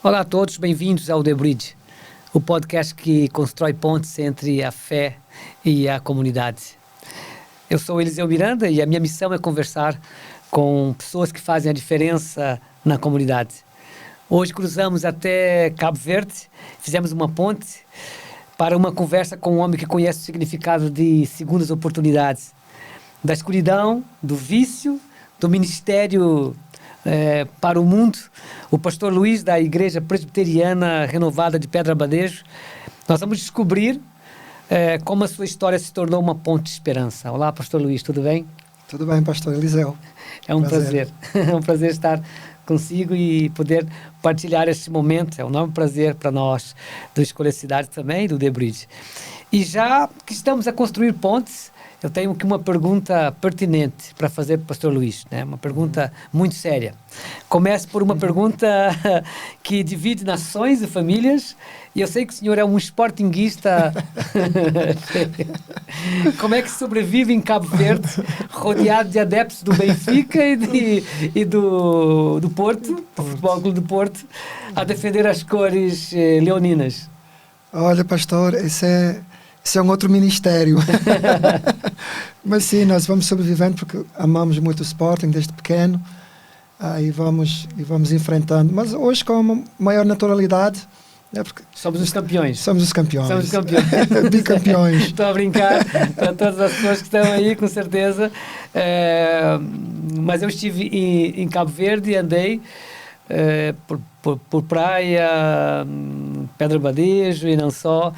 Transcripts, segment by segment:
Olá a todos, bem-vindos ao The Bridge, o podcast que constrói pontes entre a fé e a comunidade. Eu sou Eliseu Miranda e a minha missão é conversar com pessoas que fazem a diferença na comunidade. Hoje cruzamos até Cabo Verde, fizemos uma ponte para uma conversa com um homem que conhece o significado de segundas oportunidades, da escuridão, do vício, do ministério para o mundo, o pastor Luís da Igreja Presbiteriana Renovada de Pedra Badejo. Nós vamos descobrir como a sua história se tornou uma ponte de esperança. Olá, pastor Luís, tudo bem? Tudo bem, pastor Eliseu. É um prazer. É um prazer estar consigo e poder partilhar este momento. É um enorme prazer para nós do Escolha Cidade também, do The Bridge. E já que estamos a construir pontes, eu tenho aqui uma pergunta pertinente para fazer para o pastor Luís, né? Uma pergunta muito séria. Começo por uma pergunta que divide nações e famílias, e eu sei que o senhor é um sportinguista. Como é que sobrevive em Cabo Verde, rodeado de adeptos do Benfica e do Porto, do Futebol Clube do Porto, a defender as cores leoninas? Olha, pastor, esse é um outro ministério. Mas sim, nós vamos sobrevivendo porque amamos muito o Sporting desde pequeno, e vamos enfrentando. Mas hoje com uma maior naturalidade. Porque somos os campeões. Somos os campeões. Somos os campeões. Bicampeões. Estou a brincar para todas as pessoas que estão aí, com certeza. Mas eu estive em Cabo Verde e andei por praia, Pedra Badejo e não só.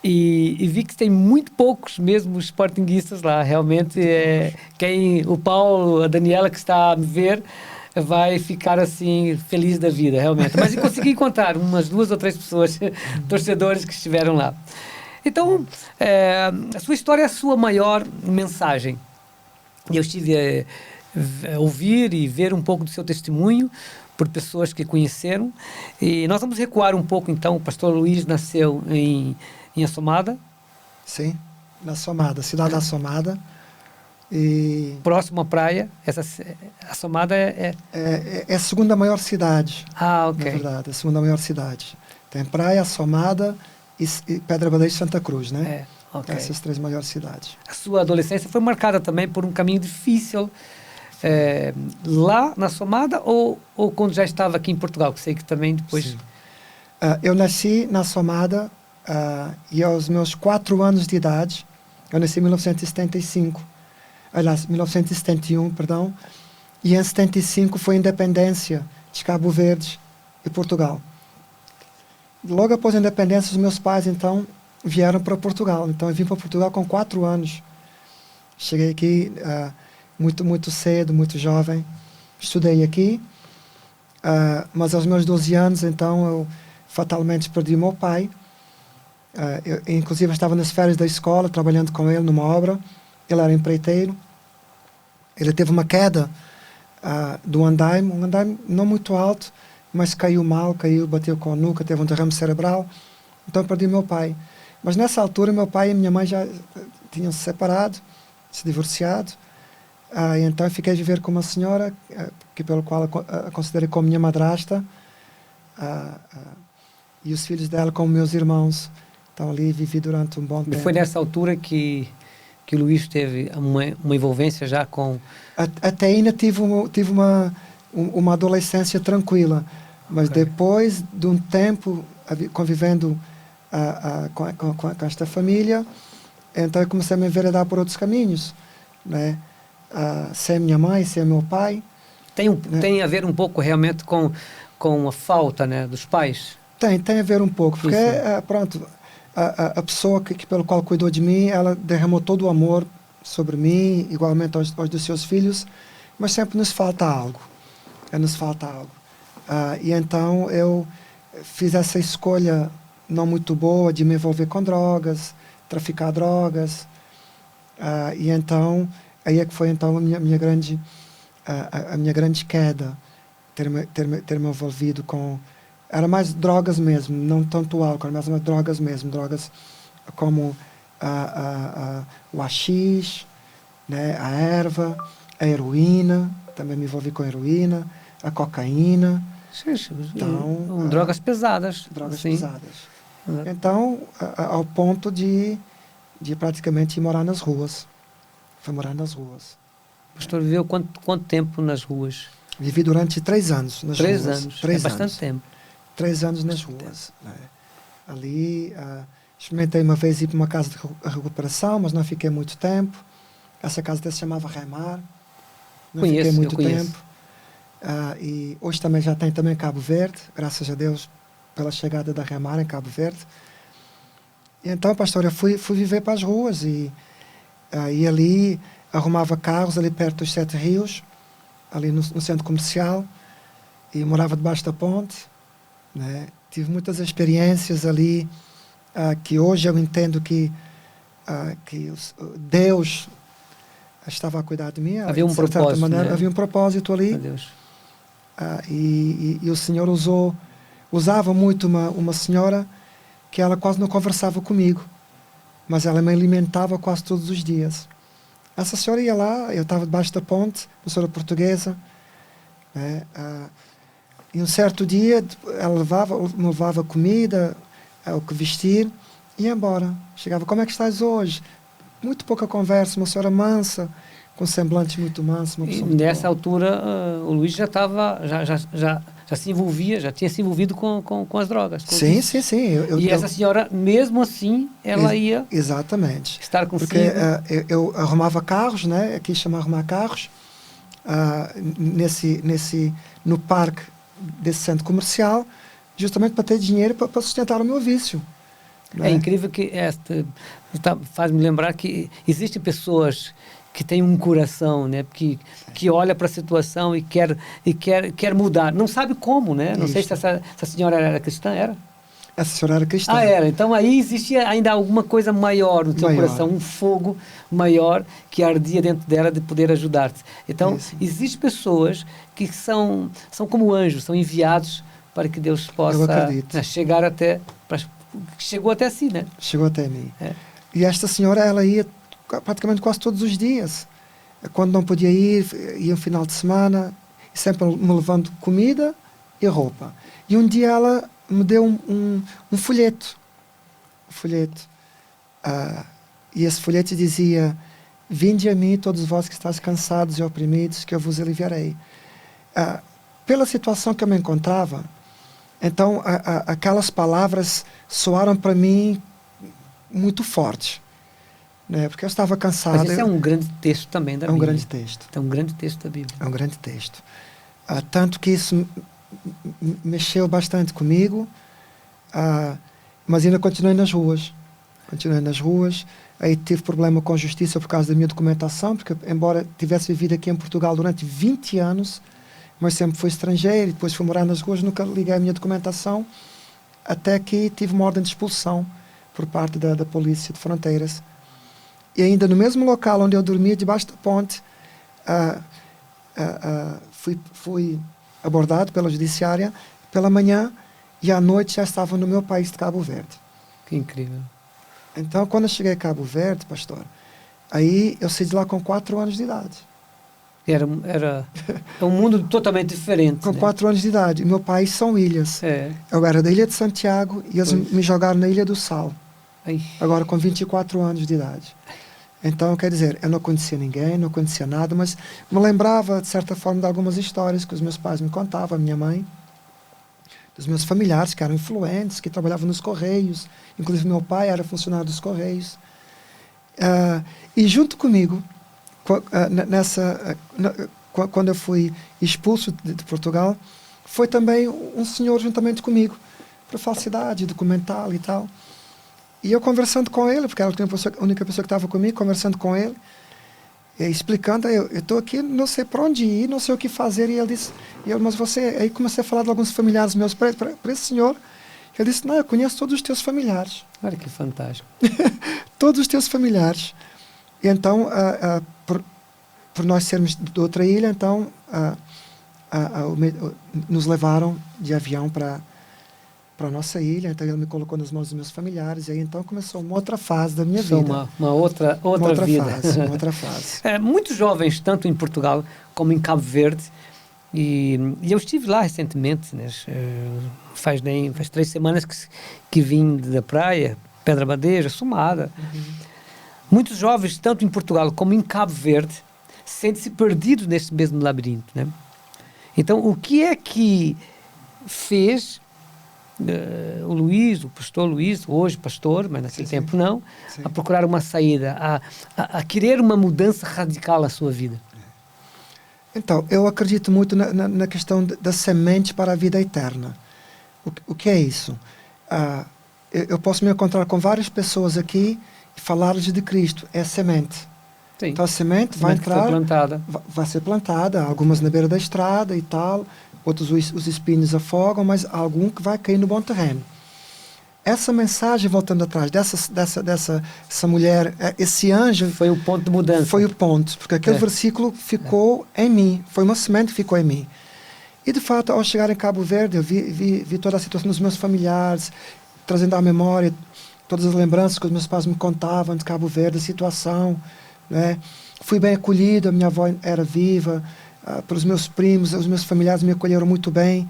E vi que tem muito poucos mesmo sportinguistas lá. Realmente, o Paulo, a Daniela que está a me ver, vai ficar assim, feliz da vida, realmente. Mas eu consegui encontrar umas 2 ou 3 pessoas, torcedores que estiveram lá. Então, a sua história é a sua maior mensagem. Eu estive a ouvir e ver um pouco do seu testemunho por pessoas que conheceram. E nós vamos recuar um pouco, então. O pastor Luís nasceu em Assomada? Sim, na Assomada, cidade da Assomada. E próximo à praia. Assomada é a segunda maior cidade. Ah, ok. Na verdade, a segunda maior cidade. Tem praia, Assomada e Pedra Badejo e Santa Cruz, né? Okay. Essas 3 maiores cidades. A sua adolescência foi marcada também por um caminho difícil lá na Assomada ou quando já estava aqui em Portugal, que sei que também depois... Eu nasci na Assomada e aos meus 4 anos de idade, eu nasci em 1975, aliás, 1971, perdão, e em 75 foi a independência de Cabo Verde e Portugal. Logo após a independência, os meus pais, então, vieram para Portugal. Então, eu vim para Portugal com 4 anos. Cheguei aqui muito cedo, muito jovem. Estudei aqui, mas aos meus 12 anos, então, eu fatalmente perdi o meu pai. Eu, inclusive, estava nas férias da escola, trabalhando com ele numa obra. Ele era empreiteiro. Ele teve uma queda do andaime, um andaime não muito alto, mas caiu mal, bateu com a nuca, teve um derrame cerebral. Então, eu perdi meu pai. Mas nessa altura, meu pai e minha mãe já tinham se separado, se divorciado. Então, eu fiquei a viver com uma senhora, pelo qual a considerei como minha madrasta, e os filhos dela como meus irmãos. Então, ali vivi durante um bom tempo. E foi nessa altura que o Luís teve uma envolvência já com... Até ainda tive uma adolescência tranquila, mas depois de um tempo convivendo com esta família, então eu comecei a me enveredar por outros caminhos, né? Sem minha mãe, sem meu pai. Tem a ver um pouco realmente com a falta, né, dos pais? Tem a ver um pouco, porque pronto, a pessoa pelo qual cuidou de mim, ela derramou todo o amor sobre mim, igualmente aos dos seus filhos, mas sempre nos falta algo. Nos falta algo. E então eu fiz essa escolha não muito boa de me envolver com drogas, traficar drogas. E então, aí é que foi então a minha grande queda, ter me envolvido com... Era mais drogas mesmo, não tanto álcool, mas drogas mesmo, drogas como o haxixe, né, a erva, a heroína, também me envolvi com a heroína, a cocaína, Então, drogas pesadas. Drogas assim. pesadas. Exato. Então, ao ponto de praticamente ir morar nas ruas. Foi morar nas ruas. O pastor viveu quanto tempo nas ruas? Vivi durante 3 anos nas 3 ruas. anos. 3 é bastante anos. tempo. 3 anos nas ruas. Né? Ali, experimentei uma vez ir para uma casa de recuperação, mas não fiquei muito tempo. Essa casa até se chamava Remar. Não fiquei muito tempo. E hoje também já tem também Cabo Verde, graças a Deus pela chegada da Remar em Cabo Verde. E então, pastor, eu fui viver para as ruas e ali arrumava carros ali perto dos 7 Rios, ali no centro comercial, e morava debaixo da ponte. Né? Tive muitas experiências ali que hoje eu entendo que Deus estava a cuidar de mim. Havia um propósito, de certa maneira, né? havia um propósito ali. Deus. E o Senhor usava muito uma senhora que ela quase não conversava comigo, mas ela me alimentava quase todos os dias. Essa senhora ia lá, eu estava debaixo da ponte, uma senhora portuguesa, né? E um certo dia ela me levava comida, o que vestir, e ia embora. Chegava, como é que estás hoje? Muito pouca conversa, uma senhora mansa, com semblante muito manso. E nessa altura o Luís já estava, já se envolvia, já tinha se envolvido com as drogas. Sim. Essa senhora, mesmo assim, ela ia exatamente estar consigo. Porque eu arrumava carros, né? Aqui chama arrumar carros, no parque desse centro comercial, justamente para ter dinheiro para sustentar o meu vício. É incrível que faz-me lembrar que existem pessoas que têm um coração, né, que olha para a situação e quer mudar. Não sabe como, né? Não sei se essa senhora era cristã, era? Essa senhora era cristã. Era. Então aí existia ainda alguma coisa maior no teu coração, um fogo maior que ardia dentro dela de poder ajudar-te. Então, existem pessoas que são como anjos, são enviados para que Deus possa chegar até... Chegou até si, né? Chegou até mim. E esta senhora, ela ia praticamente quase todos os dias. Quando não podia ir, ia um final de semana, sempre me levando comida e roupa. E um dia ela me deu um folheto. E esse folheto dizia: vinde a mim, todos vós que estáis cansados e oprimidos, que eu vos aliviarei. Pela situação que eu me encontrava, então aquelas palavras soaram para mim muito fortes. Né? Porque eu estava cansado. Mas esse é um grande texto também da Bíblia. É um grande texto. É um grande texto da Bíblia. É um grande texto. Tanto que isso mexeu bastante comigo, mas ainda continuei nas ruas. Aí tive problema com a justiça por causa da minha documentação, porque embora tivesse vivido aqui em Portugal durante 20 anos, mas sempre fui estrangeiro, e depois fui morar nas ruas, nunca liguei a minha documentação, até que tive uma ordem de expulsão por parte da Polícia de Fronteiras. E ainda no mesmo local onde eu dormia, debaixo da ponte, fui abordado pela judiciária pela manhã, e à noite já estava no meu país de Cabo Verde. Que incrível. Então, quando eu cheguei a Cabo Verde, pastor, aí eu saí de lá com 4 anos de idade. Era um mundo totalmente diferente. Com 4 anos de idade. Meu país são ilhas. Eu era da Ilha de Santiago e eles me jogaram na Ilha do Sal. Agora com 24 anos de idade. Então, quer dizer, eu não conhecia ninguém, não conhecia nada, mas me lembrava, de certa forma, de algumas histórias que os meus pais me contavam, a minha mãe, dos meus familiares que eram influentes, que trabalhavam nos Correios. Inclusive, meu pai era funcionário dos Correios. E junto comigo, quando eu fui expulso de Portugal, foi também um senhor juntamente comigo, por falsidade documental e tal. E eu conversando com ele, porque era a única pessoa que estava comigo, conversando com ele, e explicando: eu estou aqui, não sei para onde ir, não sei o que fazer. E ele disse: mas você... Aí comecei a falar de alguns familiares meus para esse senhor. Ele disse: não, eu conheço todos os teus familiares. Olha que fantástico. Todos os teus familiares. E então, por nós sermos de outra ilha, então nos levaram de avião para a nossa ilha. Então ele me colocou nas mãos dos meus familiares, e aí então começou uma outra fase da minha vida. Uma outra vida. Uma outra fase. Muitos jovens, tanto em Portugal como em Cabo Verde, E eu estive lá recentemente, né? Faz 3 semanas que vim da praia, Pedra Badeja, Somada. Muitos jovens, tanto em Portugal como em Cabo Verde, sentem-se perdidos nesse mesmo labirinto, né? Então, o que é que fez o Luís, o pastor Luís, hoje pastor, mas naquele tempo não, a procurar uma saída, a querer uma mudança radical na sua vida? Então, eu acredito muito na questão da semente para a vida eterna. O que é isso? Eu posso me encontrar com várias pessoas aqui e falar-lhes de Cristo. É semente. Sim. Então, a semente vai entrar, vai ser plantada, algumas na beira da estrada e tal, outros os espinhos afogam, mas algum que vai cair no bom terreno. Essa mensagem, voltando atrás, dessa mulher, esse anjo... Foi o ponto de mudança. Foi o ponto, porque aquele versículo ficou em mim, foi uma semente que ficou em mim. E, de fato, ao chegar em Cabo Verde, eu vi toda a situação dos meus familiares, trazendo à memória todas as lembranças que os meus pais me contavam de Cabo Verde, a situação, né? Fui bem acolhido, a minha avó era viva, pelos meus primos, os meus familiares me acolheram muito bem.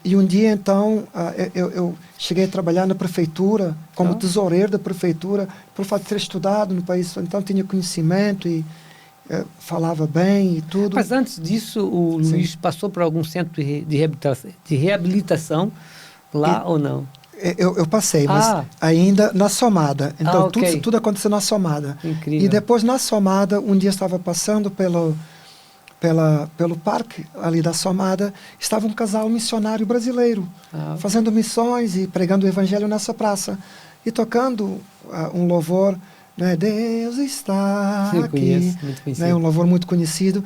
E um dia, então, eu cheguei a trabalhar na prefeitura, como tesoureiro da prefeitura, por fato de ter estudado no país, então tinha conhecimento e falava bem e tudo. Mas antes disso, o Luís passou por algum centro de reabilitação lá ou não? Eu passei, mas ainda na Somada. Então, tudo aconteceu na Somada. Incrível. E depois, na Somada, um dia estava passando pelo parque ali da Somada, estava um casal missionário brasileiro, fazendo missões e pregando o evangelho nessa praça. E tocando um louvor, né, Deus está aqui. Muito né, um louvor muito conhecido.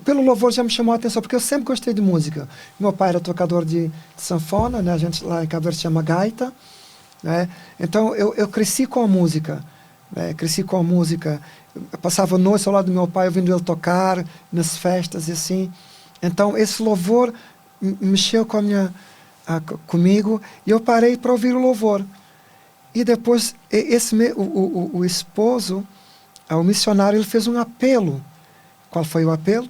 Pelo louvor já me chamou a atenção, porque eu sempre gostei de música. Meu pai era tocador de sanfona, né, a gente lá em Cabo Verde chama gaita. Né? Então, eu cresci com a música. Cresci com a música. Eu passava noites ao lado do meu pai, ouvindo ele tocar nas festas e assim. Então, esse louvor mexeu comigo e eu parei para ouvir o louvor. E depois, o esposo, o missionário, ele fez um apelo. Qual foi o apelo?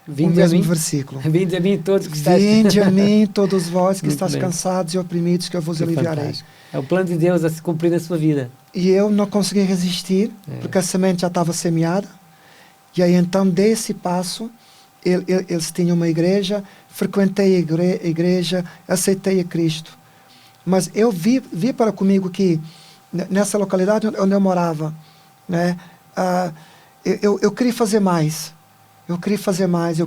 Vinde o mesmo versículo. Vinde a mim todos que estáis... Vinde a mim todos vós que estáis cansados e oprimidos, que eu vos aliviarei. Fantástico. É o plano de Deus a se cumprir na sua vida. E eu não consegui resistir, porque a semente já estava semeada. E aí então dei esse passo. Eles tinham uma igreja, frequentei a igreja, aceitei a Cristo. Mas eu vi para comigo que nessa localidade onde eu morava, né, eu queria fazer mais. Eu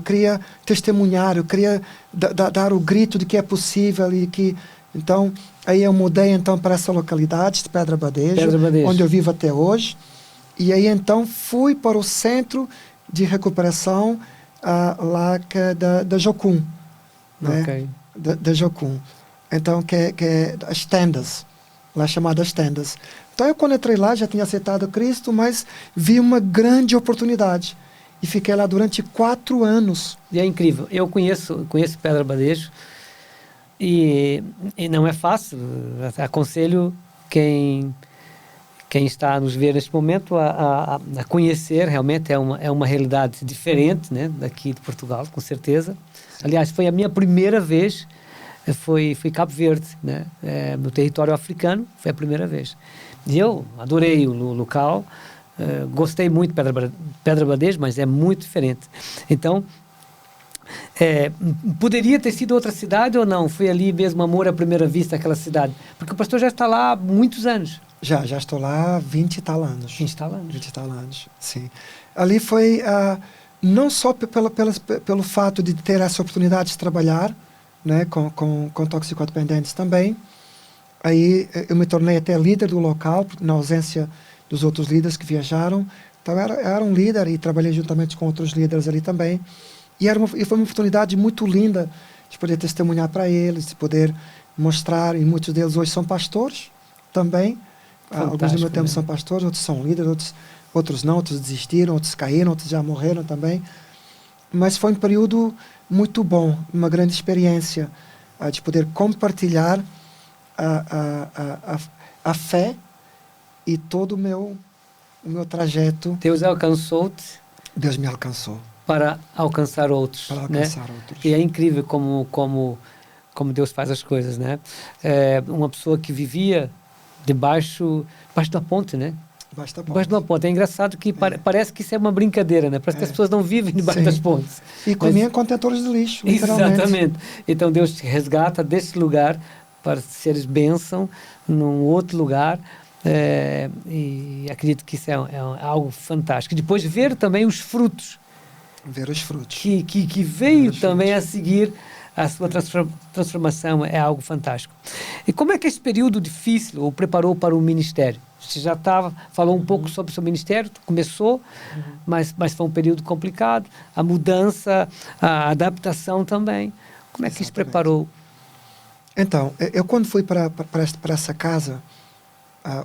queria testemunhar, eu queria dar o grito de que é possível e que... Então, aí eu mudei então para essa localidade de Pedra Badeja, onde eu vivo até hoje. E aí então fui para o centro de recuperação lá que é da Jocum, né? Da Jocum. Então, que é as tendas, lá chamadas tendas. Então, eu quando entrei lá, já tinha aceitado Cristo, mas vi uma grande oportunidade. E fiquei lá durante 4 anos. E é incrível. Eu conheço Pedra Badejo e não é fácil. Aconselho quem está a nos ver neste momento a conhecer. Realmente é uma realidade diferente, né, daqui de Portugal, com certeza. Aliás, foi a minha primeira vez, foi Cabo Verde, né, no território africano, foi a primeira vez. E eu adorei o local. Gostei muito de Pedra Badejo, mas é muito diferente. Então, poderia ter sido outra cidade ou não? Foi ali mesmo, amor à primeira vista, aquela cidade? Porque o pastor já está lá há muitos anos. Já estou lá há 20 e tal anos. 20 e tal anos. 20 e tal anos, sim. Ali foi, não só pelo fato de ter essa oportunidade de trabalhar, né, com toxicodependentes também. Aí eu me tornei até líder do local, na ausência dos outros líderes que viajaram. Então, era um líder e trabalhei juntamente com outros líderes ali também. E foi uma oportunidade muito linda de poder testemunhar para eles, de poder mostrar, e muitos deles hoje são pastores também. Alguns do meu tempo são pastores, outros são líderes, outros não, outros desistiram, outros caíram, outros já morreram também. Mas foi um período muito bom, uma grande experiência de poder compartilhar a fé e todo o meu trajeto. Deus alcançou-te. Deus me alcançou. para alcançar outros, Para né? alcançar outros. E é incrível como Deus faz as coisas, né? Uma pessoa que vivia debaixo da ponte, né? Basta Debaixo de uma ponte. ponte. É engraçado que parece que isso é uma brincadeira, né? Parece que as pessoas não vivem debaixo Sim. das pontes. E comia em contentores de lixo, literalmente. Exatamente. Então Deus te resgata desse lugar para seres bênção num outro lugar. E acredito que isso é algo fantástico. Depois ver também os frutos Ver os frutos. que veio também a seguir a sua transformação é algo fantástico. E como é que esse período difícil o preparou para o ministério? Você já falou um pouco sobre o seu ministério, começou, mas foi um período complicado. A mudança, a adaptação também. Como é que isso preparou? Então, eu quando fui para essa casa,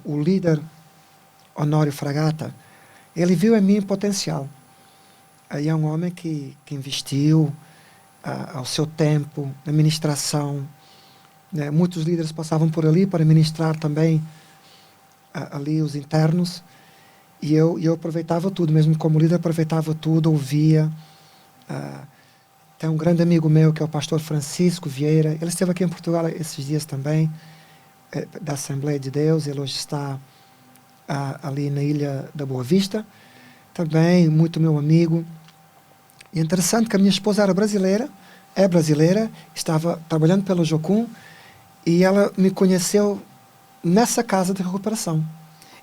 o líder Honório Fragata, ele viu em mim potencial. Aí é um homem que investiu ao seu tempo na ministração, né? Muitos líderes passavam por ali para ministrar também ali os internos, e eu aproveitava tudo, mesmo como líder aproveitava tudo, ouvia. Tem um grande amigo meu que é o pastor Francisco Vieira, ele esteve aqui em Portugal esses dias também, da Assembleia de Deus, ele hoje está ali na Ilha da Boa Vista, também muito meu amigo. E é interessante que a minha esposa era brasileira, é brasileira, estava trabalhando pelo Jocum, e ela me conheceu nessa casa de recuperação.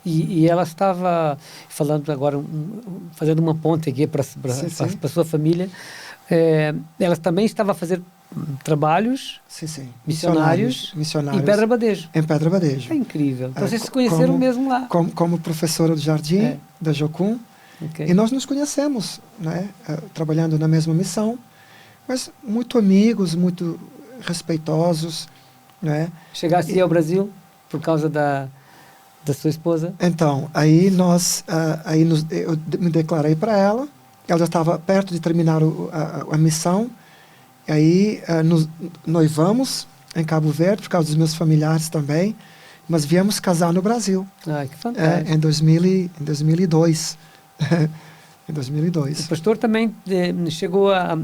E ela estava falando agora, fazendo uma ponte aqui para a sua família. Ela também estava a fazer trabalhos missionários em Pedra Badejo. Em Pedra Badejo. É incrível. Então vocês se conheceram mesmo lá. Como professora do jardim, da Jocum. Okay. E nós nos conhecemos, né? Trabalhando na mesma missão, mas muito amigos, muito respeitosos. Né? Chegasse ao Brasil por causa da sua esposa? Então, aí eu me declarei para ela. Ela já estava perto de terminar a missão. Aí nos noivamos em Cabo Verde, por causa dos meus familiares também. Mas viemos casar no Brasil. Que fantástico. Em 2002. Em 2002. O pastor também chegou a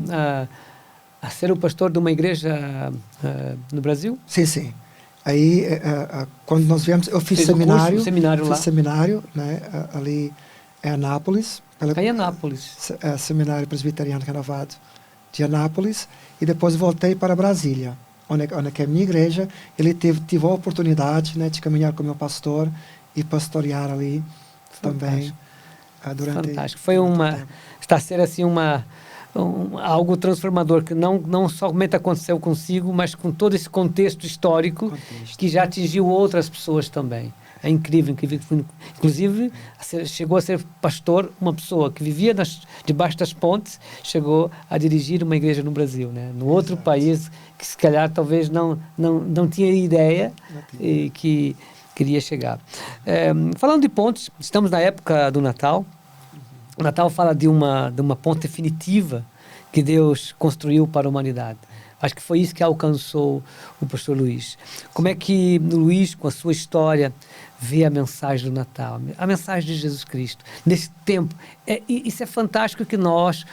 ser o pastor de uma igreja no Brasil? Sim, sim. Aí, quando nós viemos, eu fiz seminário lá. Seminário, né, ali em Anápolis. Em Anápolis. Seminário Presbiteriano Renovado de Anápolis. E depois voltei para Brasília, onde é a minha igreja. Ele tive a oportunidade, né, de caminhar com o meu pastor e pastorear ali. Fantástico. Também. Fantástico. Está a ser assim algo transformador, que não somente aconteceu consigo, mas com todo esse contexto histórico que já atingiu outras pessoas também. É incrível, incrível. Inclusive, chegou a ser pastor, uma pessoa que vivia debaixo das pontes, chegou a dirigir uma igreja no Brasil, né? No outro país, que se calhar talvez não tinha ideia e que queria chegar. Falando de pontes, estamos na época do Natal. O Natal fala de uma ponte definitiva que Deus construiu para a humanidade. Acho que foi isso que alcançou o pastor Luís. Como é que Luís, com a sua história, vê a mensagem do Natal, a mensagem de Jesus Cristo, nesse tempo? Isso é fantástico, que nós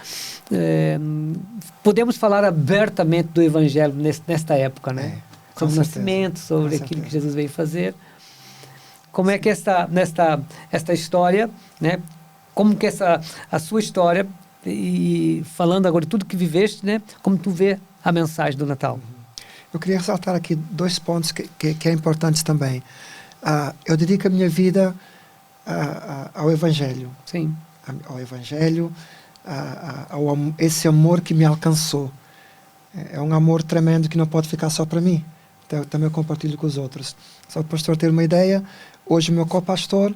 podemos falar abertamente do Evangelho nesta época, né? Sobre o nascimento, sobre aquilo que Jesus veio fazer. Como é que esta história, né? Como que a sua história, e falando agora de tudo que viveste, né? Como tu vê a mensagem do Natal? Eu queria ressaltar aqui 2 pontos que é importantes também. Eu dedico a minha vida ao Evangelho. Sim. Ao Evangelho, esse amor que me alcançou. É um amor tremendo que não pode ficar só para mim. Então, eu também compartilho com os outros. Só para o pastor ter uma ideia, hoje o meu co-pastor,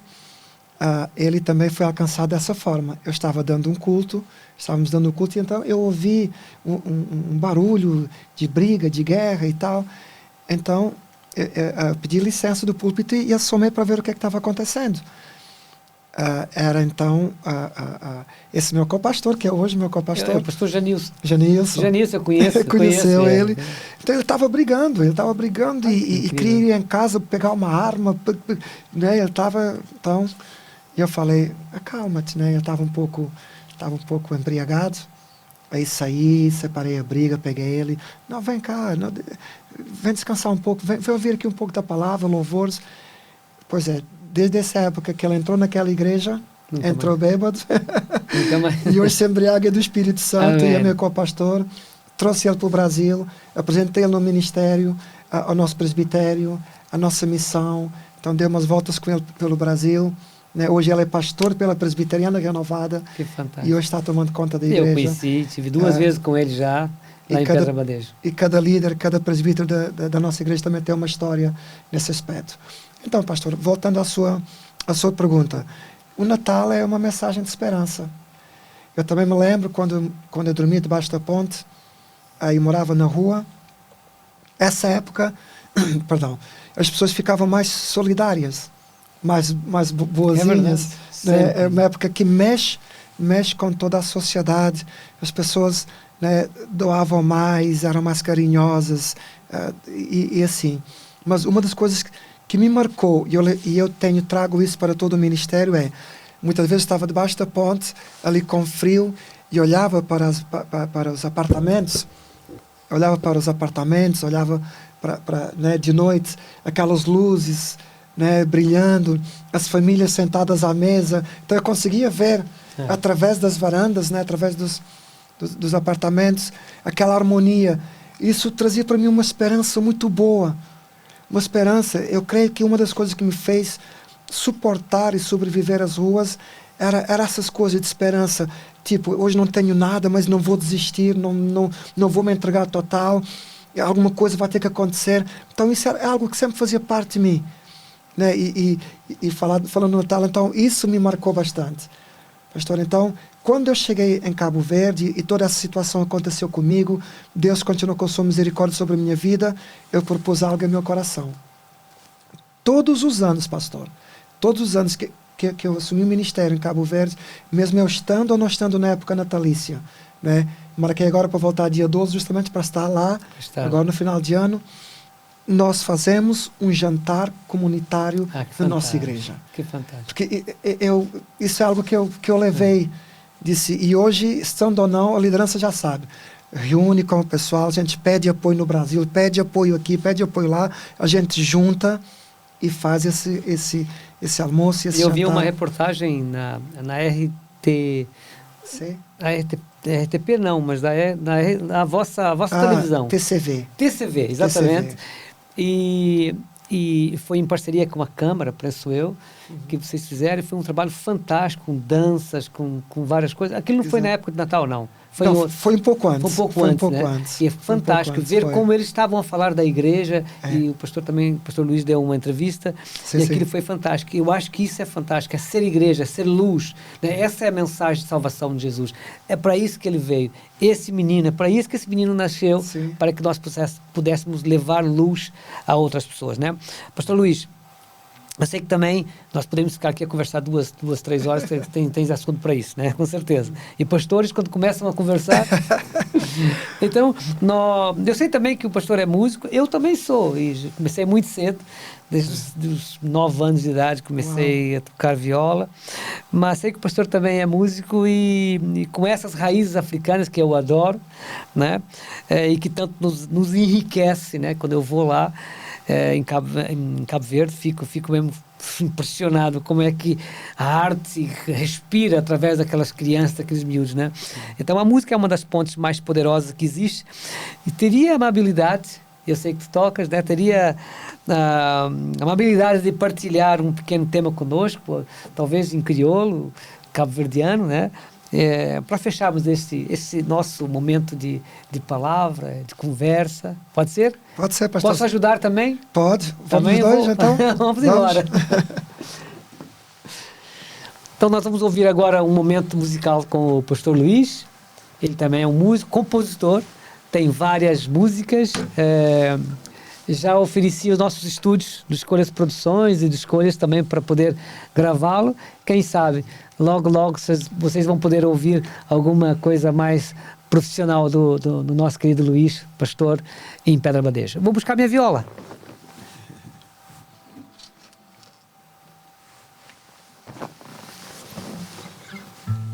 ele também foi alcançado dessa forma. Eu estava dando um culto, estávamos dando um culto, e então eu ouvi um barulho de briga, de guerra e tal. Então, eu pedi licença do púlpito e assomei para ver o que estava acontecendo. Era então esse meu co-pastor, que é hoje meu co-pastor. O pastor Janilson. Janilson, eu conheço. Conheceu ele. Então ele estava brigando e queria ir em casa pegar uma arma, né? Ele estava, então, e eu falei, acalma-te, né? Eu estava um pouco embriagado, Aí saí, separei a briga, peguei ele. Não, vem cá, não, vem descansar um pouco, vem ouvir aqui um pouco da palavra, louvores. Pois é, desde essa época que ele entrou naquela igreja, entrou bêbado, e hoje se embriaga do Espírito Santo. Amém. E é meu co-pastor. Trouxe ele para o Brasil, apresentei ele no ministério, ao nosso presbitério, a nossa missão. Então dei umas voltas com ele pelo Brasil. Né? Hoje ele é pastor pela Presbiteriana Renovada. Que fantástico. E hoje está tomando conta da igreja. Eu conheci, tive 2 vezes com ele já, lá em Pedra Badejo. E cada líder, cada presbítero da nossa igreja também tem uma história nesse aspecto. Então, pastor, voltando à sua pergunta. O Natal é uma mensagem de esperança. Eu também me lembro quando eu dormia debaixo da ponte, aí morava na rua. Essa época, perdão, as pessoas ficavam mais solidárias, mais boazinhas. É uma época que mexe com toda a sociedade. As pessoas, né, doavam mais, eram mais carinhosas, e assim. Mas uma das coisas que me marcou, e eu trago isso para todo o ministério, muitas vezes estava debaixo da ponte, ali com frio, e olhava para os apartamentos, olhava né, de noite, aquelas luzes, né, brilhando, as famílias sentadas à mesa. Então eu conseguia ver, através das varandas, né, através dos apartamentos, aquela harmonia. Isso trazia para mim uma esperança muito boa. Uma esperança. Eu creio que uma das coisas que me fez suportar e sobreviver às ruas era essas coisas de esperança. Tipo, hoje não tenho nada, mas não vou desistir, não vou me entregar total. Alguma coisa vai ter que acontecer. Então isso é algo que sempre fazia parte de mim. Né? E falando no Natal, então, isso me marcou bastante. Pastor, então, quando eu cheguei em Cabo Verde e toda essa situação aconteceu comigo, Deus continuou com sua misericórdia sobre a minha vida, eu propus algo em meu coração. Todos os anos, pastor, todos os anos que eu assumi o ministério em Cabo Verde, mesmo eu estando ou não estando na época natalícia, né? Marquei agora para voltar dia 12, justamente para estar lá, agora no final de ano. Nós fazemos um jantar comunitário na nossa igreja. Que fantástico. Porque isso é algo que eu levei, disse, e hoje, estando ou não, a liderança já sabe. Reúne com o pessoal, a gente pede apoio no Brasil, pede apoio aqui, pede apopoio lá, a gente junta e faz esse almoço, esse jantar. Eu vi uma reportagem na RT... Sim. RTP não, mas na vossa televisão. TCV, exatamente. E foi em parceria com a Câmara, penso eu, que vocês fizeram. Foi um trabalho fantástico, com danças, com várias coisas. Aquilo não foi na época de Natal, não. Foi um pouco antes. Foi um pouco antes. E é fantástico ver como eles estavam a falar da igreja. E o pastor Luís deu uma entrevista. E aquilo foi fantástico. Eu acho que isso é fantástico. É ser igreja, é ser luz. Né? Essa é a mensagem de salvação de Jesus. É para isso que ele veio. Esse menino, é para isso que esse menino nasceu. Sim. Para que nós pudéssemos levar luz a outras pessoas. Né? Pastor Luís, eu sei que também nós podemos ficar aqui a conversar 2, 3 horas, tens assunto para isso, né? Com certeza. E pastores, quando começam a conversar... Então, eu sei também que o pastor é músico, eu também sou, e comecei muito cedo, desde os 9 anos de idade comecei a tocar viola, mas sei que o pastor também é músico e com essas raízes africanas que eu adoro, né? E que tanto nos enriquece, né? Quando eu vou lá, em Cabo Verde, fico mesmo impressionado como é que a arte respira através daquelas crianças, daqueles miúdos, né? Então a música é uma das pontes mais poderosas que existe e teria amabilidade, eu sei que tu tocas, né? Teria a amabilidade de partilhar um pequeno tema conosco, talvez em crioulo, cabo-verdiano, né? Para fecharmos esse nosso momento de palavra, de conversa. Pode ser? Pode ser, pastor. Posso ajudar também? Pode. Vamos os dois, então? Vamos embora. Então, nós vamos ouvir agora um momento musical com o pastor Luís. Ele também é um músico, compositor, tem várias músicas. Já ofereci os nossos estúdios de Escolhas Produções e de Escolhas também para poder gravá-lo. Quem sabe, logo vocês vão poder ouvir alguma coisa mais profissional do nosso querido Luís, pastor, em Pedra Badejo. Vou buscar minha viola.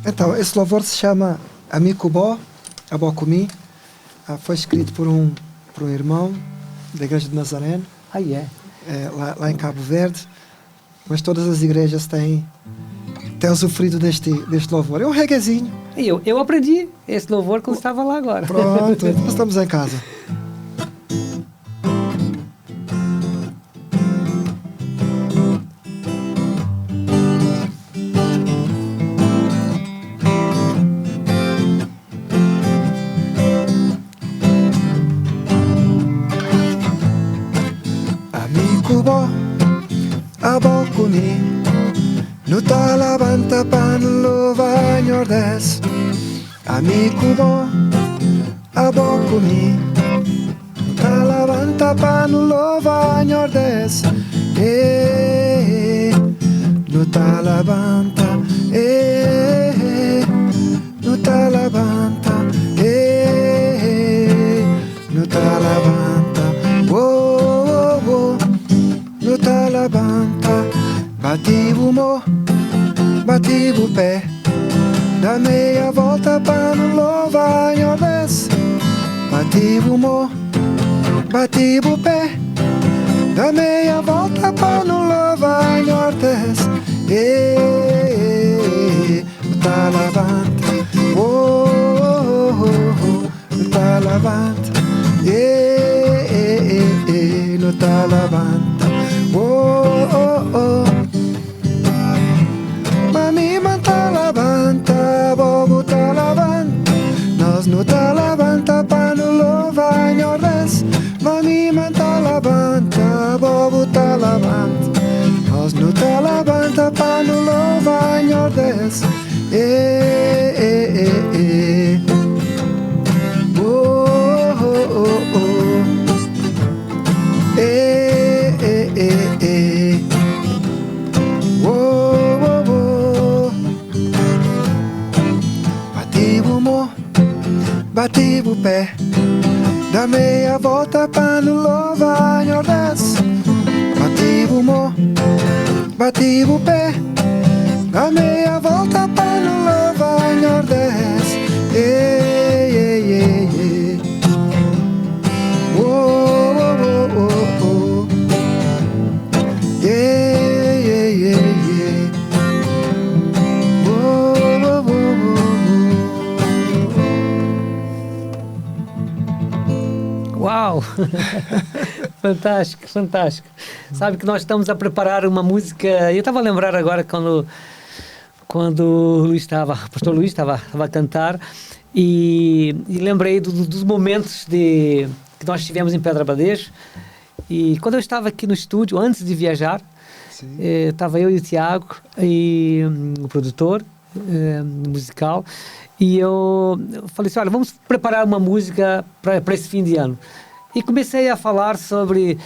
Então, esse louvor se chama Amico Bó, Abocumi, foi escrito por um irmão da Igreja de Nazareno, lá em Cabo Verde, mas todas as igrejas têm usufruído deste louvor. É um reguezinho. Eu aprendi esse louvor quando estava lá agora. Pronto, então estamos em casa. Amigo Abocumi, no talabanta panlova nyordes. Amigo Abocumi, no talabanta panlova nyordes. No talabanta, no talabanta, no talabanta, oh, no talabanta. Bati o pé, dá meia volta para não louvar nyordes. Bati o pé, dá meia volta para não louvar nyordes. No talabanta, no talabanta, no talabanta, Mami talabanta, bobo talabanta, nós no talabanta para no louvar nyordes. Mami talabanta, bobo talabanta, nós no talabanta para no louvar nyordes. Bati o pé, dá meia volta para não louvar nyordes. Bati o pé, dá meia volta para não louvar nyordes. Uau! Fantástico, fantástico. Sabe que nós estamos a preparar uma música. Eu estava a lembrar agora quando o pastor Luís estava a cantar e lembrei dos momentos que nós tivemos em Pedra Badejo. E quando eu estava aqui no estúdio, antes de viajar, estava eu e o Tiago, e o produtor musical, e eu falei assim, olha, vamos preparar uma música para esse fim de ano. E comecei a falar sobre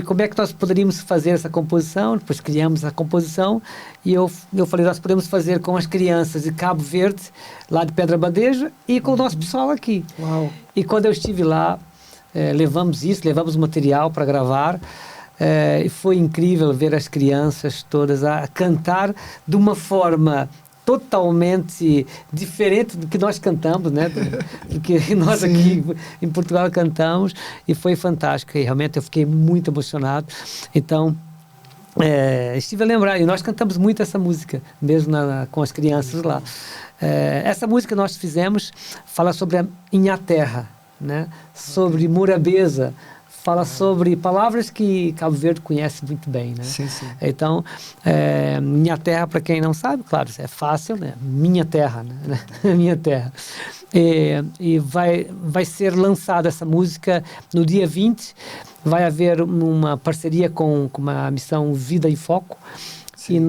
como é que nós poderíamos fazer essa composição. Depois criamos a composição e eu falei, nós podemos fazer com as crianças de Cabo Verde, lá de Pedra Badejo, e com o nosso pessoal aqui. Uau. E quando eu estive lá, levamos material para gravar, e foi incrível ver as crianças todas a cantar de uma forma totalmente diferente do que nós cantamos, né? Do que nós aqui em Portugal cantamos, e foi fantástico, e realmente eu fiquei muito emocionado. Então, estive a lembrar, e nós cantamos muito essa música, mesmo com as crianças lá. Essa música que nós fizemos fala sobre a minha terra, né? Sobre Morabeza, fala sobre palavras que Cabo Verde conhece muito bem, né? Sim, sim. Então, minha terra, para quem não sabe, claro, é fácil, né? Minha terra, né? Minha terra. E vai ser lançada essa música no dia 20, vai haver uma parceria com a missão Vida em Foco, sim. E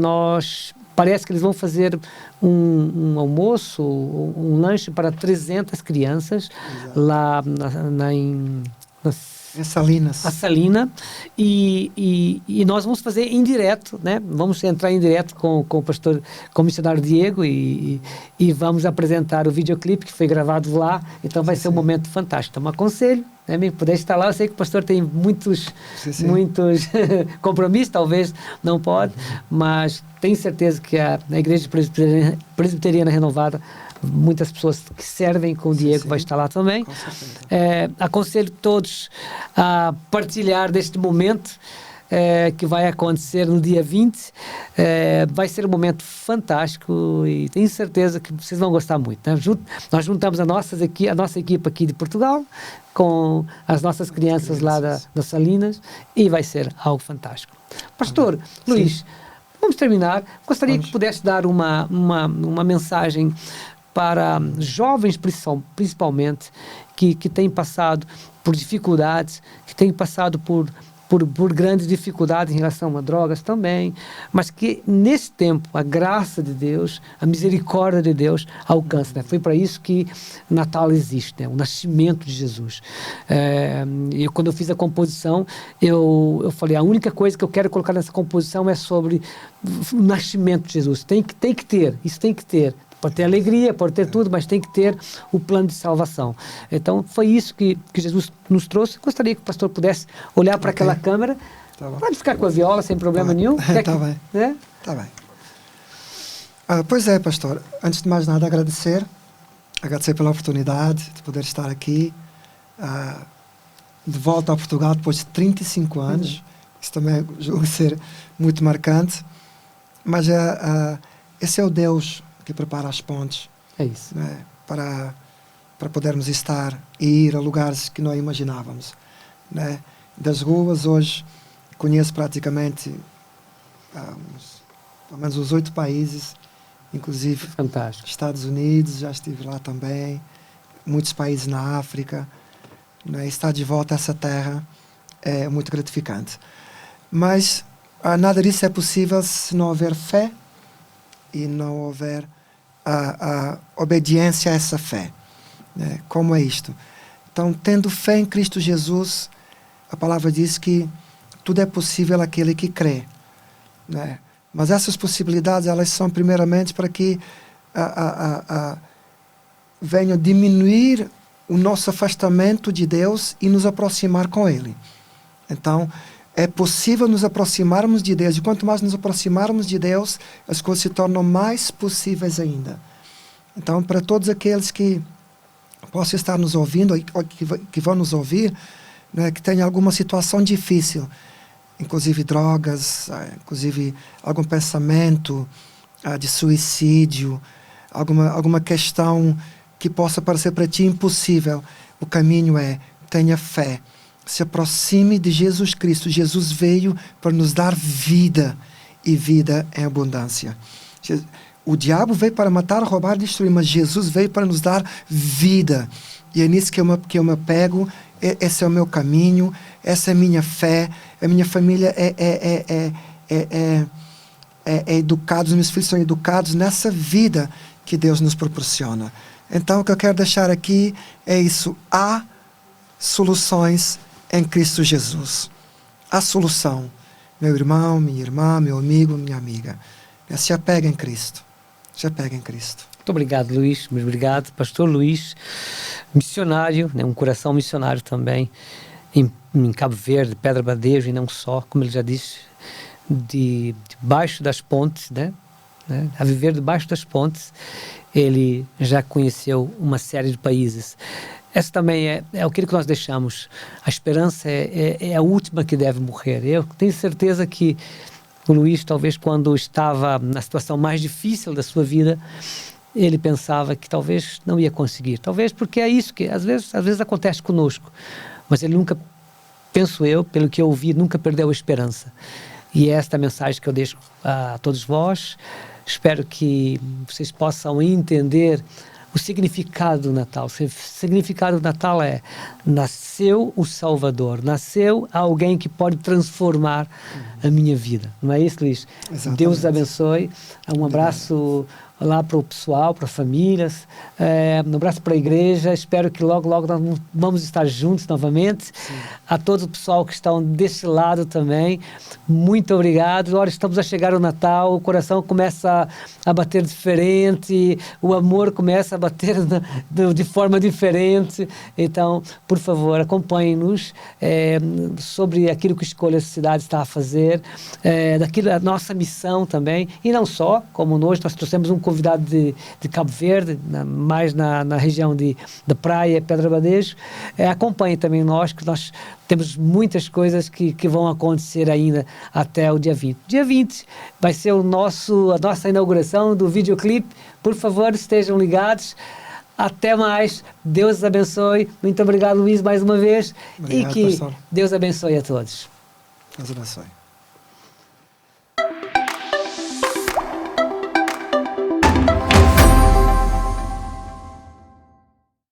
parece que eles vão fazer um almoço, um lanche para 300 crianças. Exato. Lá na Em Salinas. A Salina, e nós vamos fazer em direto, né? Vamos entrar em direto com o pastor, com o missionário Diego e vamos apresentar o videoclipe que foi gravado lá, então vai ser um momento fantástico. Então, aconselho, né, amigo, puder estar lá. Eu sei que o pastor tem muitos compromissos, talvez não pode, mas tenho certeza que na Igreja Presbiteriana Renovada, muitas pessoas que servem com o Diego vai estar lá também. Aconselho todos a partilhar deste momento que vai acontecer no dia 20. Vai ser um momento fantástico e tenho certeza que vocês vão gostar muito, né? Nós juntamos a nossa equipe aqui de Portugal com as nossas crianças lá das Salinas e vai ser algo fantástico. Pastor Luís, vamos terminar. Gostaria que pudesse dar uma mensagem para jovens, principalmente, que têm passado por dificuldades, que têm passado por grandes dificuldades em relação a drogas também, mas que nesse tempo a graça de Deus, a misericórdia de Deus alcança, né? Foi para isso que Natal existe, né? O nascimento de Jesus. Quando eu fiz a composição, eu falei, a única coisa que eu quero colocar nessa composição é sobre o nascimento de Jesus. Tem que ter, isso tem que ter. Pode ter alegria, pode ter tudo, mas tem que ter o plano de salvação. Então, foi isso que Jesus nos trouxe. Gostaria que o pastor pudesse olhar para aquela câmera. Tá, pode ficar com a viola, sem problema nenhum. Tá bem. Né? Tá bem. Pois é, pastor. Antes de mais nada, agradecer pela oportunidade de poder estar aqui, de volta a Portugal depois de 35 anos. Isso também julgo ser muito marcante. Mas esse é o Deus que prepara as pontes, é isso, né, para podermos estar e ir a lugares que não imaginávamos, né? Das ruas, hoje, conheço praticamente pelo menos os 8 países, inclusive fantástico. Estados Unidos, já estive lá também, muitos países na África, né? Estar de volta a essa terra é muito gratificante. Mas nada disso é possível se não houver fé e não houver a obediência a essa fé, né? Como é isto? Então, tendo fé em Cristo Jesus, a palavra diz que tudo é possível àquele que crê, né? Mas essas possibilidades, elas são primeiramente para que venham diminuir o nosso afastamento de Deus e nos aproximar com Ele. Então, é possível nos aproximarmos de Deus, e quanto mais nos aproximarmos de Deus, as coisas se tornam mais possíveis ainda. Então, para todos aqueles que possam estar nos ouvindo, ou que vão nos ouvir, né, que tenham alguma situação difícil, inclusive drogas, inclusive algum pensamento de suicídio, alguma questão que possa parecer para ti impossível, o caminho é: tenha fé. Se aproxime de Jesus Cristo. Jesus veio para nos dar vida, e vida em abundância. O diabo veio para matar, roubar e destruir, mas Jesus veio para nos dar vida. E é nisso que eu me apego. Esse é o meu caminho, essa é a minha fé. A minha família é educada, os meus filhos são educados nessa vida que Deus nos proporciona. Então, o que eu quero deixar aqui é isso. Há soluções em Cristo Jesus. A solução. Meu irmão, minha irmã, meu amigo, minha amiga. Se apega em Cristo. Se apega em Cristo. Muito obrigado, Luís. Muito obrigado, pastor Luís, missionário, né, um coração missionário também, em Cabo Verde, Pedra Badejo, e não só, como ele já disse, debaixo das pontes, né? A viver debaixo das pontes. Ele já conheceu uma série de países. Essa também é aquilo que nós deixamos. A esperança é a última que deve morrer. Eu tenho certeza que o Luís, talvez quando estava na situação mais difícil da sua vida, ele pensava que talvez não ia conseguir. Talvez porque é isso que às vezes acontece conosco. Mas ele nunca, penso eu, pelo que eu ouvi, nunca perdeu a esperança. E é esta a mensagem que eu deixo a todos vós. Espero que vocês possam entender o significado do Natal. O significado do Natal é: nasceu o Salvador, nasceu alguém que pode transformar a minha vida. Não é isso, Luís? Exatamente. Deus abençoe. Um abraço lá para o pessoal, para famílias, um abraço para a igreja. Espero que logo, logo nós vamos estar juntos novamente. Sim. A todo o pessoal que estão desse lado também, muito obrigado. Olha, estamos a chegar ao Natal, o coração começa a bater diferente, o amor começa a bater de forma diferente. Então, por favor, acompanhem-nos sobre aquilo que Escolha Cidade está a fazer, daquilo, a nossa missão também, e não só, como nós trouxemos um convidado de Cabo Verde, mais na região de Praia, Pedra Badejo. Acompanhem também nós, que nós temos muitas coisas que vão acontecer ainda até o dia 20. Dia 20 vai ser a nossa inauguração do videoclipe. Por favor, estejam ligados. Até mais. Deus abençoe. Muito obrigado, Luís, mais uma vez. Obrigado, e que pastor. Deus abençoe a todos. Deus abençoe.